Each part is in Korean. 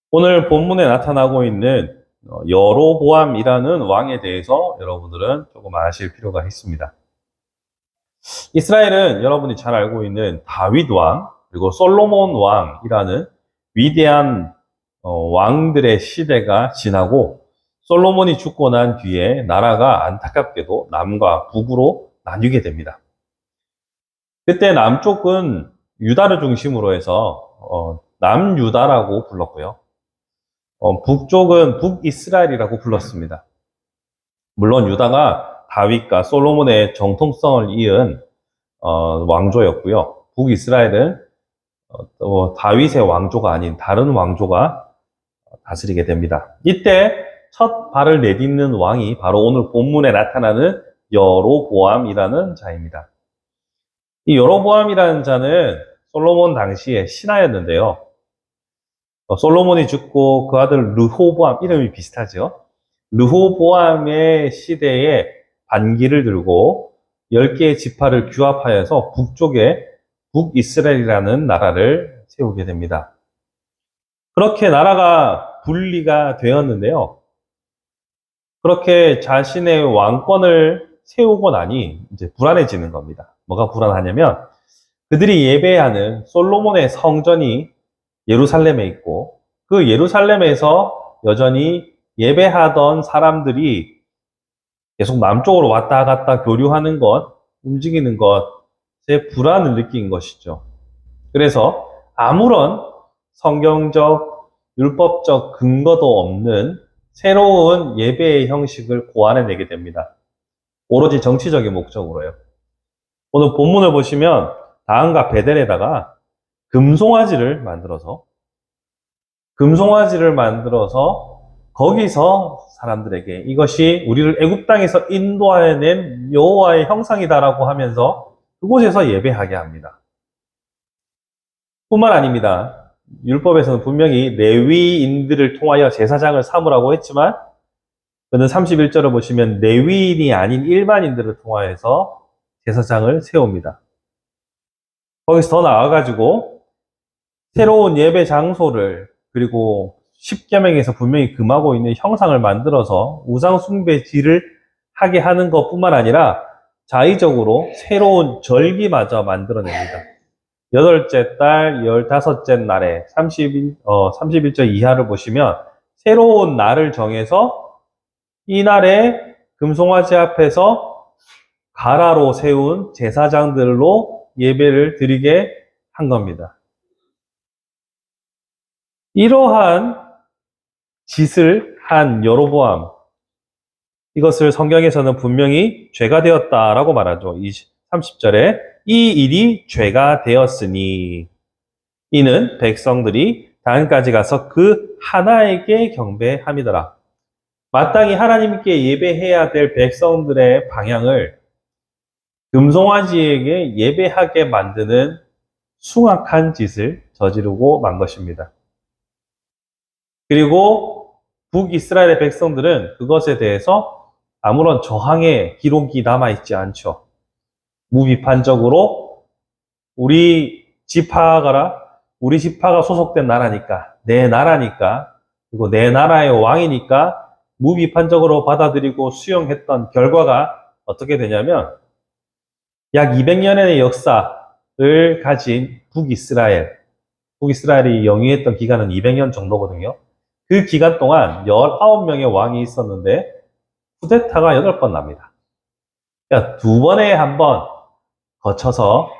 오늘 본문에 나타나고 있는 여로보암이라는 왕에 대해서 여러분들은 조금 아실 필요가 있습니다. 이스라엘은 여러분이 잘 알고 있는 다윗 왕, 그리고 솔로몬 왕이라는 위대한 왕들의 시대가 지나고 솔로몬이 죽고 난 뒤에 나라가 안타깝게도 남과 북으로 나뉘게 됩니다. 그때 남쪽은 유다를 중심으로 해서 남유다라고 불렀고요. 북쪽은 북이스라엘이라고 불렀습니다. 물론 유다가 다윗과 솔로몬의 정통성을 이은 왕조였고요. 북이스라엘은 다윗의 왕조가 아닌 다른 왕조가 다스리게 됩니다. 이때 첫 발을 내딛는 왕이 바로 오늘 본문에 나타나는 여로보암이라는 자입니다. 이 여로보암이라는 자는 솔로몬 당시의 신하였는데요. 솔로몬이 죽고 그 아들 르호보암, 이름이 비슷하죠. 르호보암의 시대에 반기를 들고 10개의 지파를 규합하여서 북쪽에 북이스라엘이라는 나라를 세우게 됩니다. 그렇게 나라가 분리가 되었는데요. 그렇게 자신의 왕권을 세우고 나니 이제 불안해지는 겁니다. 뭐가 불안하냐면 그들이 예배하는 솔로몬의 성전이 예루살렘에 있고 그 예루살렘에서 여전히 예배하던 사람들이 계속 남쪽으로 왔다 갔다 교류하는 것, 움직이는 것에 불안을 느낀 것이죠. 그래서 아무런 성경적, 율법적 근거도 없는 새로운 예배의 형식을 고안해내게 됩니다. 오로지 정치적인 목적으로요. 오늘 본문을 보시면 다한과 베델에다가 금송아지를 만들어서 거기서 사람들에게 이것이 우리를 애굽 땅에서 인도해낸 여호와의 형상이다라고 하면서 그곳에서 예배하게 합니다. 뿐만 아닙니다. 율법에서는 분명히 레위인들을 통하여 제사장을 삼으라고 했지만 그는 31절을 보시면 레위인이 아닌 일반인들을 통하여서 제사장을 세웁니다. 거기서 더 나아가지고 새로운 예배 장소를 그리고 십계명에서 분명히 금하고 있는 형상을 만들어서 우상 숭배지를 하게 하는 것뿐만 아니라 자의적으로 새로운 절기마저 만들어냅니다. 8째 달 15째 날에 31절 이하를 보시면 새로운 날을 정해서 이 날에 금송아지 앞에서 가라로 세운 제사장들로 예배를 드리게 한 겁니다. 이러한 짓을 한 여로보암, 이것을 성경에서는 분명히 죄가 되었다라고 말하죠. 30절에 이 일이 죄가 되었으니 이는 백성들이 단까지 가서 그 하나에게 경배함이더라. 마땅히 하나님께 예배해야 될 백성들의 방향을 금송아지에게 예배하게 만드는 숭악한 짓을 저지르고 만 것입니다. 그리고 북이스라엘의 백성들은 그것에 대해서 아무런 저항의 기록이 남아있지 않죠. 무비판적으로 우리 지파가 소속된 나라니까, 내 나라니까, 그리고 내 나라의 왕이니까 무비판적으로 받아들이고 수용했던 결과가 어떻게 되냐면 약 200년의 역사를 가진 북이스라엘이 영위했던 기간은 200년 정도거든요. 그 기간 동안 19명의 왕이 있었는데 쿠데타가 8번 납니다. 그러니까 2번에 한 번 거쳐서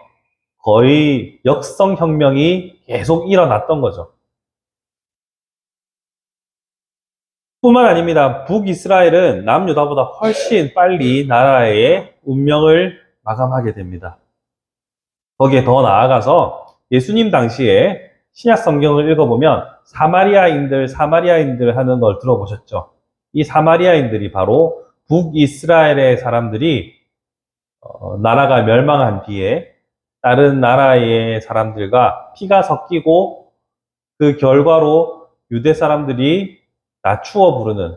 거의 역성혁명이 계속 일어났던 거죠. 뿐만 아닙니다. 북이스라엘은 남유다보다 훨씬 빨리 나라의 운명을 마감하게 됩니다. 거기에 더 나아가서 예수님 당시에 신약 성경을 읽어보면 사마리아인들 하는 걸 들어보셨죠? 이 사마리아인들이 바로 북이스라엘의 사람들이 나라가 멸망한 뒤에 다른 나라의 사람들과 피가 섞이고 그 결과로 유대 사람들이 낮추어 부르는,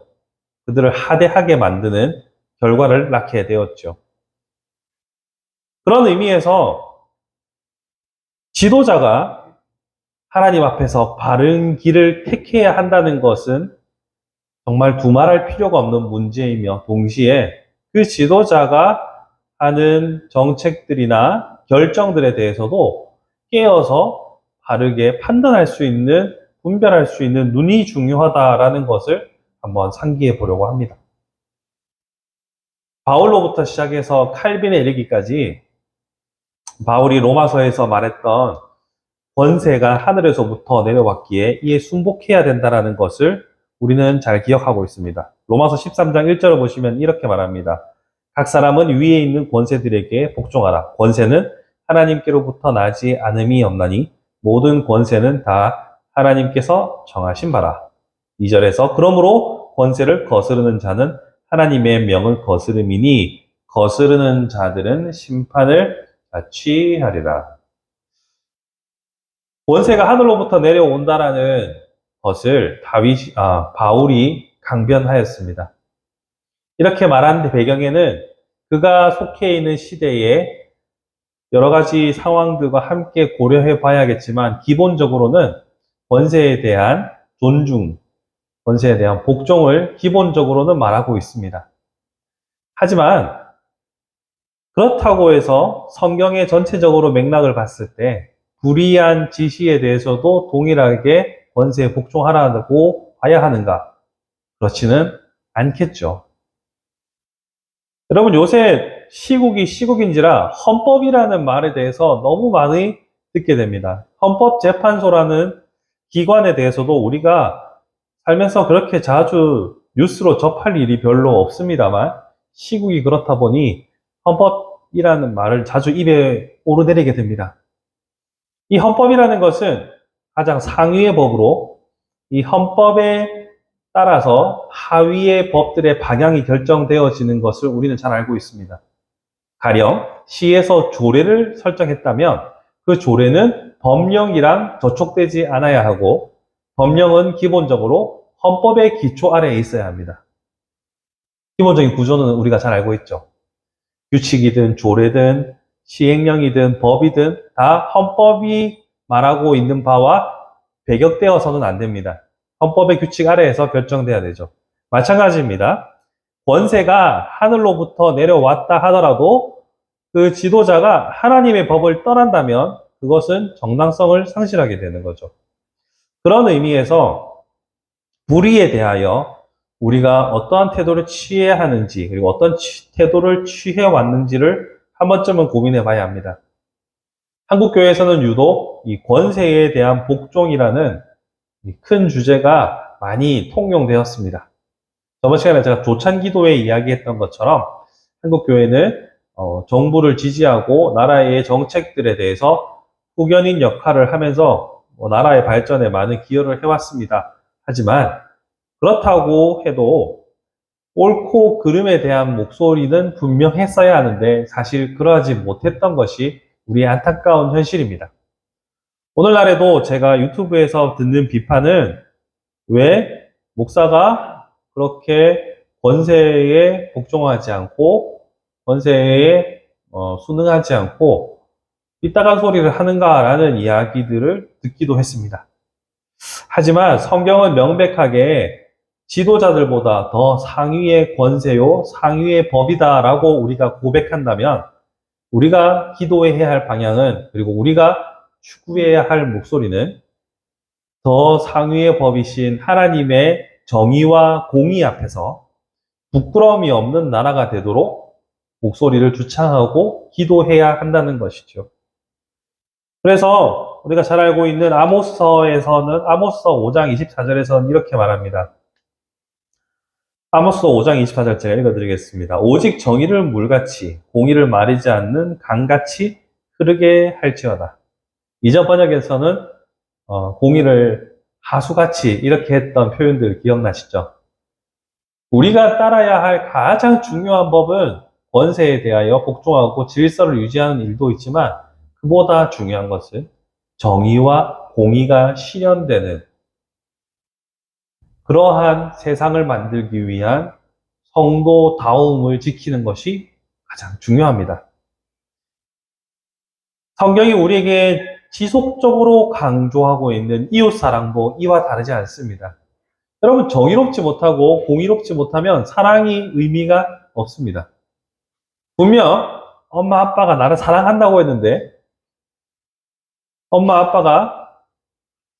그들을 하대하게 만드는 결과를 낳게 되었죠. 그런 의미에서 지도자가 하나님 앞에서 바른 길을 택해야 한다는 것은 정말 두말할 필요가 없는 문제이며 동시에 그 지도자가 하는 정책들이나 결정들에 대해서도 깨어서 바르게 판단할 수 있는, 분별할 수 있는 눈이 중요하다라는 것을 한번 상기해 보려고 합니다. 바울로부터 시작해서 칼빈에 이르기까지 바울이 로마서에서 말했던 권세가 하늘에서부터 내려왔기에 이에 순복해야 된다는 것을 우리는 잘 기억하고 있습니다. 로마서 13장 1절을 보시면 이렇게 말합니다. 각 사람은 위에 있는 권세들에게 복종하라. 권세는 하나님께로부터 나지 않음이 없나니 모든 권세는 다 하나님께서 정하신 바라. 2절에서 그러므로 권세를 거스르는 자는 하나님의 명을 거스름이니 거스르는 자들은 심판을 자취하리라. 권세가 하늘로부터 내려온다라는 것을 바울이 강변하였습니다. 이렇게 말한 배경에는 그가 속해 있는 시대에 여러 가지 상황들과 함께 고려해 봐야겠지만 기본적으로는 권세에 대한 존중, 권세에 대한 복종을 기본적으로는 말하고 있습니다. 하지만 그렇다고 해서 성경의 전체적으로 맥락을 봤을 때 불의한 지시에 대해서도 동일하게 권세에 복종하라고 봐야 하는가? 그렇지는 않겠죠. 여러분 요새 시국이 시국인지라 헌법이라는 말에 대해서 너무 많이 듣게 됩니다. 헌법재판소라는 기관에 대해서도 우리가 살면서 그렇게 자주 뉴스로 접할 일이 별로 없습니다만 시국이 그렇다 보니 헌법이라는 말을 자주 입에 오르내리게 됩니다. 이 헌법이라는 것은 가장 상위의 법으로 이 헌법에 따라서 하위의 법들의 방향이 결정되어지는 것을 우리는 잘 알고 있습니다. 가령 시에서 조례를 설정했다면 그 조례는 법령이랑 저촉되지 않아야 하고 법령은 기본적으로 헌법의 기초 아래에 있어야 합니다. 기본적인 구조는 우리가 잘 알고 있죠. 규칙이든 조례든 시행령이든 법이든 다 헌법이 말하고 있는 바와 배격되어서는 안 됩니다. 헌법의 규칙 아래에서 결정돼야 되죠. 마찬가지입니다. 권세가 하늘로부터 내려왔다 하더라도 그 지도자가 하나님의 법을 떠난다면 그것은 정당성을 상실하게 되는 거죠. 그런 의미에서 불의에 대하여 우리가 어떠한 태도를 취해야 하는지 그리고 어떤 태도를 취해 왔는지를 한 번쯤은 고민해 봐야 합니다. 한국교회에서는 유독 이 권세에 대한 복종이라는 큰 주제가 많이 통용되었습니다. 저번 시간에 제가 조찬기도회 이야기했던 것처럼 한국교회는 정부를 지지하고 나라의 정책들에 대해서 후견인 역할을 하면서 나라의 발전에 많은 기여를 해왔습니다. 하지만 그렇다고 해도 옳고 그름에 대한 목소리는 분명했어야 하는데 사실 그러하지 못했던 것이 우리의 안타까운 현실입니다. 오늘날에도 제가 유튜브에서 듣는 비판은 왜 목사가 그렇게 권세에 복종하지 않고 권세에 순응하지 않고 삐딱한 소리를 하는가라는 이야기들을 듣기도 했습니다. 하지만 성경은 명백하게 지도자들보다 더 상위의 권세요, 상위의 법이다라고 우리가 고백한다면 우리가 기도해야 할 방향은 그리고 우리가 추구해야 할 목소리는 더 상위의 법이신 하나님의 정의와 공의 앞에서 부끄러움이 없는 나라가 되도록 목소리를 주창하고 기도해야 한다는 것이죠. 그래서 우리가 잘 알고 있는 아모스서에서는 아모스서 5장 24절에서는 이렇게 말합니다. 아모스서 5장 24절 제가 읽어드리겠습니다. 오직 정의를 물같이 공의를 마르지 않는 강같이 흐르게 할지어다. 이전 번역에서는 공의를 하수같이 이렇게 했던 표현들 기억나시죠? 우리가 따라야 할 가장 중요한 법은 권세에 대하여 복종하고 질서를 유지하는 일도 있지만 그보다 중요한 것은 정의와 공의가 실현되는 그러한 세상을 만들기 위한 성도다움을 지키는 것이 가장 중요합니다. 성경이 우리에게 지속적으로 강조하고 있는 이웃사랑도 이와 다르지 않습니다. 여러분, 정의롭지 못하고 공의롭지 못하면 사랑이 의미가 없습니다. 분명 엄마 아빠가 나를 사랑한다고 했는데 엄마 아빠가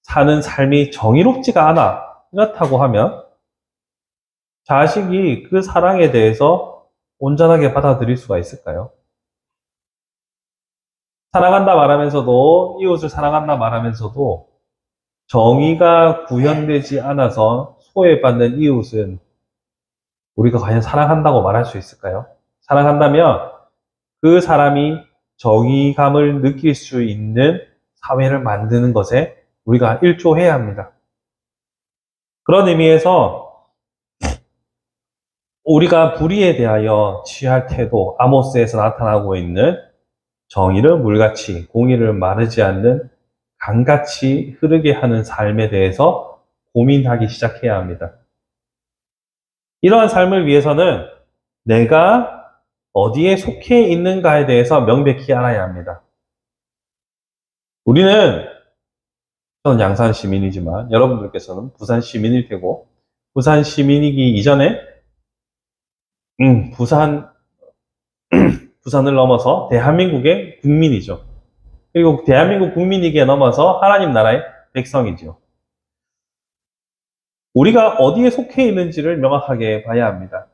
사는 삶이 정의롭지가 않아 이렇다고 하면 자식이 그 사랑에 대해서 온전하게 받아들일 수가 있을까요? 사랑한다 말하면서도, 이웃을 사랑한다 말하면서도 정의가 구현되지 않아서 소외받는 이웃은 우리가 과연 사랑한다고 말할 수 있을까요? 사랑한다면 그 사람이 정의감을 느낄 수 있는 사회를 만드는 것에 우리가 일조해야 합니다. 그런 의미에서 우리가 불의에 대하여 취할 태도, 아모스에서 나타나고 있는 정의를 물같이, 공의를 마르지 않는 강같이 흐르게 하는 삶에 대해서 고민하기 시작해야 합니다. 이러한 삶을 위해서는 내가 어디에 속해 있는가에 대해서 명백히 알아야 합니다. 우리는, 저는 양산 시민이지만 여러분들께서는 부산 시민일 테고, 부산 시민이기 이전에 부산을 넘어서 대한민국의 국민이죠. 그리고 대한민국 국민이기에 넘어서 하나님 나라의 백성이죠. 우리가 어디에 속해 있는지를 명확하게 봐야 합니다.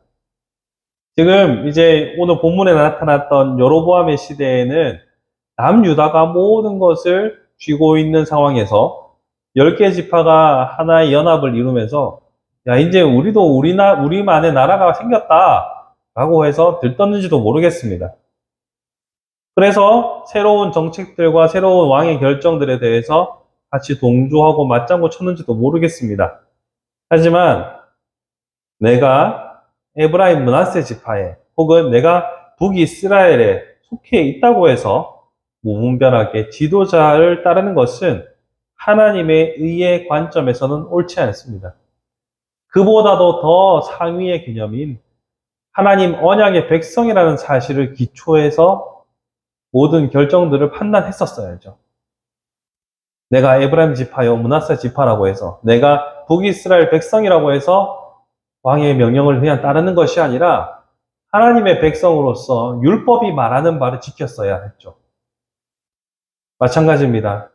지금 이제 오늘 본문에 나타났던 여로보암의 시대에는 남유다가 모든 것을 쥐고 있는 상황에서 10개 지파가 하나의 연합을 이루면서 야, 이제 우리도 우리만의 나라가 생겼다 라고 해서 들떴는지도 모르겠습니다. 그래서 새로운 정책들과 새로운 왕의 결정들에 대해서 같이 동조하고 맞장구 쳤는지도 모르겠습니다. 하지만 내가 에브라임 므낫세 지파에 혹은 내가 북이스라엘에 속해 있다고 해서 무분별하게 지도자를 따르는 것은 하나님의 의의 관점에서는 옳지 않습니다. 그보다도 더 상위의 개념인 하나님 언약의 백성이라는 사실을 기초해서 모든 결정들을 판단했었어야죠. 내가 에브라임 지파요 므낫세 지파라고 해서, 내가 북이스라엘 백성이라고 해서 왕의 명령을 그냥 따르는 것이 아니라 하나님의 백성으로서 율법이 말하는 바를 지켰어야 했죠. 마찬가지입니다.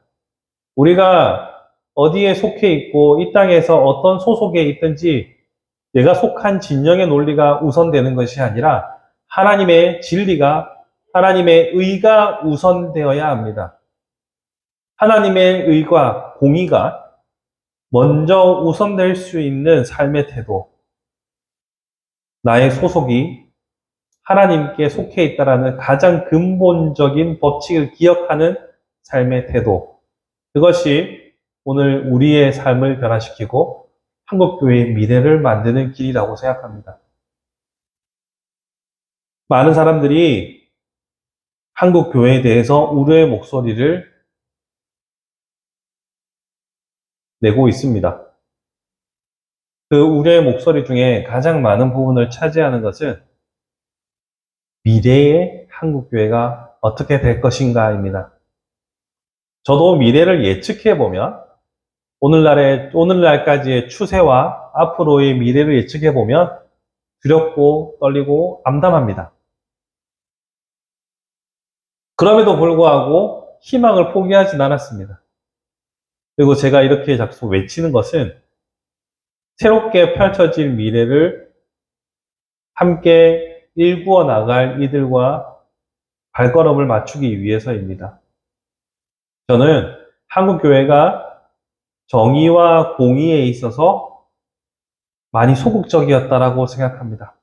우리가 어디에 속해 있고 이 땅에서 어떤 소속에 있든지 내가 속한 진영의 논리가 우선되는 것이 아니라 하나님의 진리가, 하나님의 의가 우선되어야 합니다. 하나님의 의가, 공의가 먼저 우선될 수 있는 삶의 태도, 나의 소속이 하나님께 속해 있다라는 가장 근본적인 법칙을 기억하는 삶의 태도, 그것이 오늘 우리의 삶을 변화시키고 한국교회의 미래를 만드는 길이라고 생각합니다. 많은 사람들이 한국교회에 대해서 우려의 목소리를 내고 있습니다. 그 우려의 목소리 중에 가장 많은 부분을 차지하는 것은 미래의 한국교회가 어떻게 될 것인가입니다. 저도 미래를 예측해보면, 오늘날까지의 추세와 앞으로의 미래를 예측해보면 두렵고 떨리고 암담합니다. 그럼에도 불구하고 희망을 포기하진 않았습니다. 그리고 제가 이렇게 자꾸 외치는 것은 새롭게 펼쳐질 미래를 함께 일구어 나갈 이들과 발걸음을 맞추기 위해서입니다. 저는 한국교회가 정의와 공의에 있어서 많이 소극적이었다라고 생각합니다.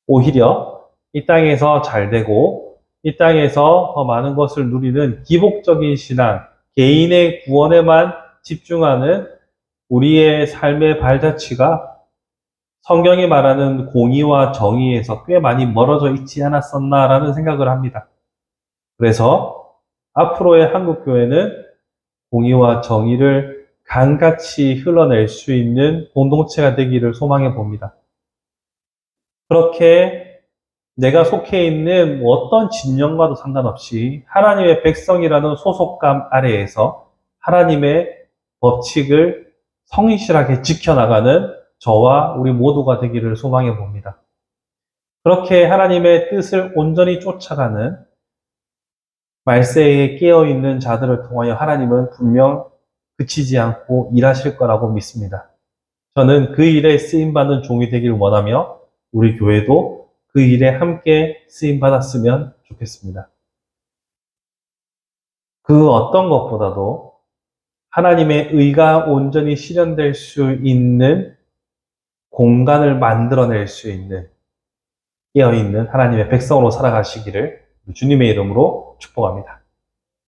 오히려 이 땅에서 잘 되고 이 땅에서 더 많은 것을 누리는 기복적인 신앙, 개인의 구원에만 집중하는 우리의 삶의 발자취가 성경이 말하는 공의와 정의에서 꽤 많이 멀어져 있지 않았었나라는 생각을 합니다. 그래서 앞으로의 한국교회는 공의와 정의를 강같이 흘러낼 수 있는 공동체가 되기를 소망해 봅니다. 그렇게 내가 속해 있는 어떤 진영과도 상관없이 하나님의 백성이라는 소속감 아래에서 하나님의 법칙을 성실하게 지켜나가는 저와 우리 모두가 되기를 소망해 봅니다. 그렇게 하나님의 뜻을 온전히 쫓아가는 말세에 깨어있는 자들을 통하여 하나님은 분명 그치지 않고 일하실 거라고 믿습니다. 저는 그 일에 쓰임받는 종이 되기를 원하며 우리 교회도 그 일에 함께 쓰임받았으면 좋겠습니다. 그 어떤 것보다도 하나님의 의가 온전히 실현될 수 있는 공간을 만들어낼 수 있는 깨어있는 하나님의 백성으로 살아가시기를 주님의 이름으로 축복합니다.